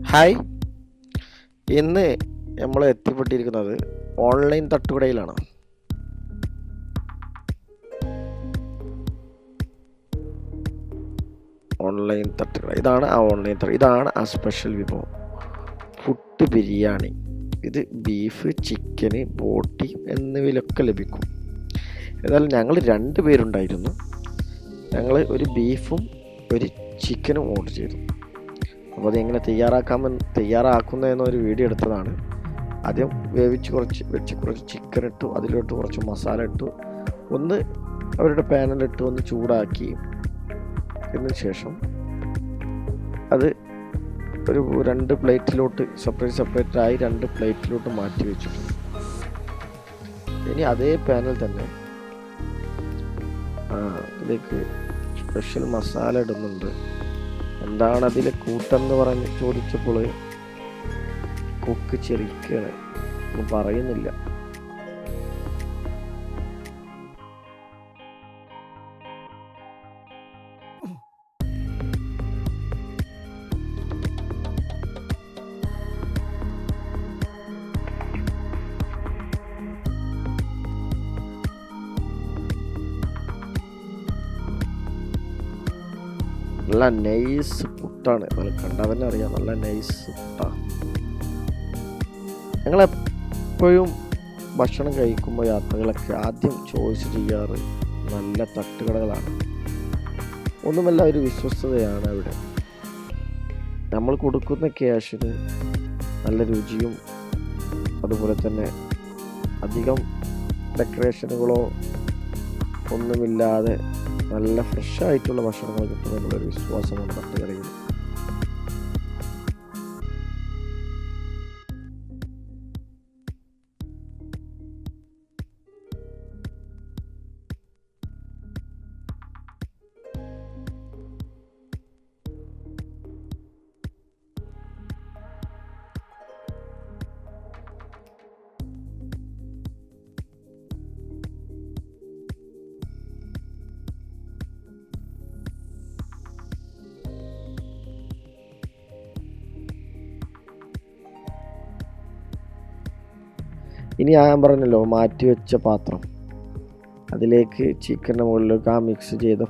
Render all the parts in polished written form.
Hi, ഇന്ന് നമ്മൾ എത്തിപ്പെട്ടിരിക്കുന്നത് online തട്ടുകടയിലാണ്. Online തട്ടുകട ഇതാണ് ഇതാണ് ആ സ്പെഷ്യൽ വിഭവം, പുട്ട് ബിരിയാണി. ഇത് ബീഫ്, ചിക്കന്, ബോട്ടി എന്നിവയിലൊക്കെ ലഭിക്കും. ഏതായാലും ഞങ്ങൾ 2 പേരുണ്ടായിരുന്നു. ഞങ്ങൾ ഒരു ബീഫും ഒരു ചിക്കനും ഓർഡർ ചെയ്തു. അപ്പോൾ അതെങ്ങനെ തയ്യാറാക്കുന്നതെന്നൊരു വീഡിയോ എടുത്തതാണ്. ആദ്യം കുറച്ച് ചിക്കൻ ഇട്ടു, അതിലോട്ട് കുറച്ച് മസാല ഇട്ടു, ഒന്ന് അവരുടെ പാനിലിട്ട് ഒന്ന് ചൂടാക്കി. അതിന് ശേഷം അത് ഒരു 2 പ്ലേറ്റിലോട്ട് സെപ്പറേറ്റ് 2 പ്ലേറ്റിലോട്ട് മാറ്റി വെച്ചിട്ടുണ്ട്. ഇനി അതേ പാനിൽ തന്നെ അതിലേക്ക് സ്പെഷ്യൽ മസാല ഇടുന്നുണ്ട്. എന്താണ് അതിലെ കൂട്ടെന്ന് പറഞ്ഞ് ചോദിച്ചപ്പോൾ കുക്ക് ചെറിയാണ്, ഒന്നും പറയുന്നില്ല. നല്ല നൈസ് പുട്ടാണ്, നല്ല കണ്ടാൽ തന്നെ അറിയാം, നല്ല നൈസ് പുട്ടാണ്. ഞങ്ങളെപ്പോഴും ഭക്ഷണം കഴിക്കുമ്പോൾ യാത്രകളൊക്കെ ആദ്യം ചോയ്സ് ചെയ്യാറ് നല്ല തട്ടുകടകളാണ്. ഒന്നുമല്ല, ഒരു വിശ്വസ്തതയാണ് അവിടെ. നമ്മൾ കൊടുക്കുന്ന ക്യാഷിന് നല്ല രുചിയും അതുപോലെ തന്നെ അധികം ഡെക്കറേഷനുകളോ ഒന്നുമില്ലാതെ നല്ല ഫ്രഷായിട്ടുള്ള ഭക്ഷണങ്ങൾ കിട്ടുമെന്നുള്ളൊരു വിശ്വാസമാണ് തട്ടുകടയിൽ. ഇനി ഞാൻ പറഞ്ഞല്ലോ, മാറ്റി വെച്ച പാത്രം, അതിലേക്ക് ചിക്കൻ്റെ മുകളിലേക്ക് ആ മിക്സ് ചെയ്ത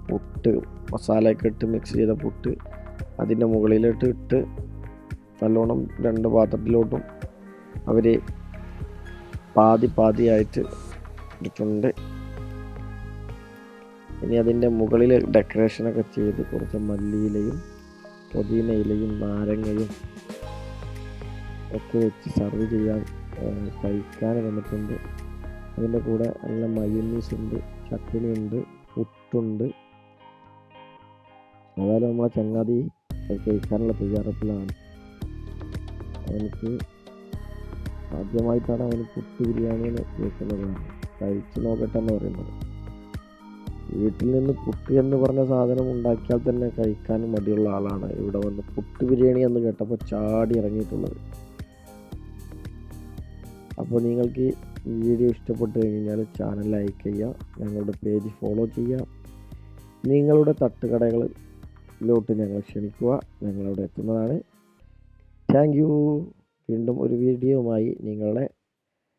പുട്ട്, മസാലയൊക്കെ ഇട്ട് മിക്സ് ചെയ്ത പുട്ട് അതിൻ്റെ മുകളിലോട്ട് ഇട്ട് നല്ലോണം 2 പാത്രത്തിലോട്ടും അവർ പാതിയായിട്ട് ഇട്ടിട്ടുണ്ട്. ഇനി അതിൻ്റെ മുകളിൽ ഡെക്കറേഷനൊക്കെ ചെയ്ത് കുറച്ച് മല്ലിയിലയും പുതിന ഇലയും നാരങ്ങയും ഒക്കെ വെച്ച് സർവ് ചെയ്യാൻ കഴിക്കാൻ വന്നിട്ടുണ്ട്. അതിൻ്റെ കൂടെ നല്ല മയോണീസ് ഉണ്ട്, ചട്നി ഉണ്ട്, പുട്ടുണ്ട്. അതായത് നമ്മളെ ചങ്ങാതി കഴിക്കാനുള്ള തയ്യാറെടുപ്പിലാണ്. അവനക്ക് ആദ്യമായിട്ടാണ് അവന് പുട്ട് ബിരിയാണിന്ന് കേൾക്കുന്നത്. കഴിച്ചു നോക്കട്ടെ എന്ന് പറയുന്നത്. വീട്ടിൽ നിന്ന് പുട്ട് എന്ന് പറഞ്ഞ സാധനം ഉണ്ടാക്കിയാൽ തന്നെ കഴിക്കാൻ മടിയുള്ള ആളാണ് ഇവിടെ വന്ന് പുട്ട് ബിരിയാണി എന്ന് കേട്ടപ്പോൾ ചാടി ഇറങ്ങിയിട്ടുള്ളത്. അപ്പോൾ നിങ്ങൾക്ക് ഈ വീഡിയോ ഇഷ്ടപ്പെട്ട് കഴിഞ്ഞാൽ ചാനൽ ലൈക്ക് ചെയ്യുക, ഞങ്ങളുടെ പേജ് ഫോളോ ചെയ്യുക. നിങ്ങളുടെ തട്ടുകടകളിലോട്ട് ഞങ്ങൾ ക്ഷണിക്കുക, ഞങ്ങളവിടെ എത്തുന്നതാണ്. Thank you. വീണ്ടും ഒരു വീഡിയോയുമായി നിങ്ങളെ